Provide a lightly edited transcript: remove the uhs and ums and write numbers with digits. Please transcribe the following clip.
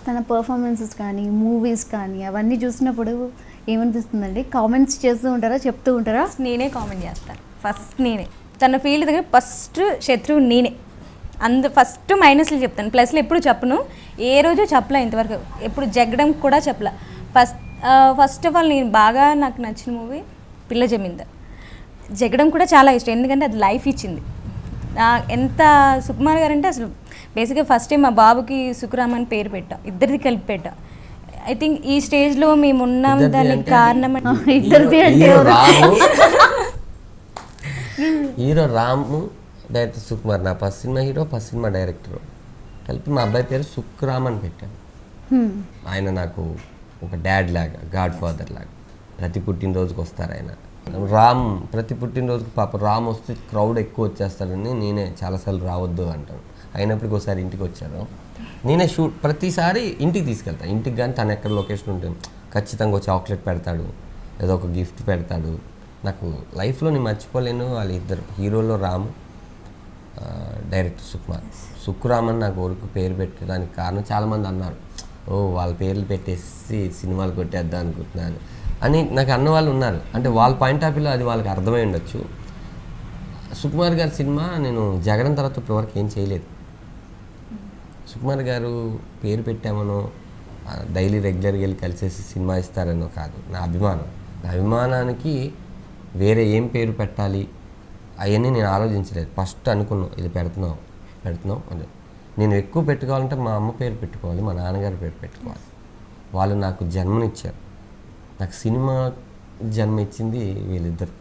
తన పర్ఫార్మెన్సెస్ కానీ మూవీస్ కానీ అవన్నీ చూసినప్పుడు ఏమనిపిస్తుందండి? కామెంట్స్ చేస్తూ ఉంటారా, చెప్తూ ఉంటారా? నేనే కామెంట్ చేస్తాను ఫస్ట్. నేనే తన ఫీల్డ్ దగ్గర ఫస్ట్ శత్రువు నేనే. ఫస్ట్ మైనస్లు చెప్తాను, ప్లస్లు ఎప్పుడు చెప్పను. ఏ రోజు చెప్పలే ఇంతవరకు, ఎప్పుడు జగ్గడం కూడా చెప్పలే. ఫస్ట్ ఆఫ్ ఆల్ నాకు నచ్చిన మూవీ పిల్ల జమీందార్. జగ్గడం కూడా చాలా ఇష్టం, ఎందుకంటే అది లైఫ్ ఇచ్చింది. ఎంత సుకుమార్ గారు అంటే అసలు బేసిక్గా ఫస్ట్ టైం మా బాబుకి సుకురామ్ అని పేరు పెట్టాం, ఇద్దరిది కలిపి పెట్టాం. ఐ థింక్ ఈ స్టేజ్లో మేము ఉన్నాం దానికి కారణం ఇద్దరిది అంటే హీరో రాము, డైరెక్టర్ సుకుమార్. నా first cinema hero, first cinema director కలిపి మా అబ్బాయి పేరు సుక్రామ్ అని పెట్టాను. ఆయన నాకు ఒక డాడ్ లాగా, గాడ్ ఫాదర్ లాగా. ప్రతి పుట్టినరోజుకి వస్తారు ఆయన. రామ్ ప్రతి పుట్టినరోజుకి రామ్ వస్తే క్రౌడ్ ఎక్కువ వచ్చేస్తాడని నేనే చాలాసార్లు రావద్దు అంటాను. అయినప్పటికీ ఒకసారి ఇంటికి వచ్చాను. నేనే ప్రతిసారి ఇంటికి తీసుకెళ్తాను. ఇంటికి కానీ తను ఎక్కడ లొకేషన్ ఉంటుంది ఖచ్చితంగా ఒక చాక్లెట్ పెడతాడు, ఏదో ఒక గిఫ్ట్ పెడతాడు. నాకు లైఫ్లో నేను మర్చిపోలేను వాళ్ళిద్దరు హీరోలో రాము, డైరెక్టర్ సుకుమార్. సుక్కురామ్ అని నాకు ఊరికి పేరు పెట్టడానికి కారణం చాలామంది అన్నారు, ఓ వాళ్ళ పేర్లు పెట్టేసి సినిమాలు కొట్టేద్దాం అనుకుంటున్నాను అని నాకు అన్న వాళ్ళు ఉన్నారు. అంటే వాళ్ళ పాయింట్ ఆఫ్ వ్యూలో అది వాళ్ళకి అర్థమై ఉండొచ్చు. సుకుమార్ గారి సినిమా నేను జగడం తర్వాత ఇప్పటివరకు ఏం చేయలేదు. సుకుమార్ గారు పేరు పెట్టామనో డైలీ రెగ్యులర్గా వెళ్ళి కలిసేసి సినిమా ఇస్తారనో కాదు. నా అభిమానానికి వేరే ఏం పేరు పెట్టాలి అవన్నీ నేను ఆలోచించలేదు. ఫస్ట్ అనుకున్నాను ఇది పెడుతున్నాం అదే. నేను ఎక్కువ పెట్టుకోవాలంటే మా అమ్మ పేరు పెట్టుకోవాలి, మా నాన్నగారి పేరు పెట్టుకోవాలి. వాళ్ళు నాకు జన్మనిచ్చారు, నాకు సినిమా జన్మ ఇచ్చింది వీళ్ళిద్దరు.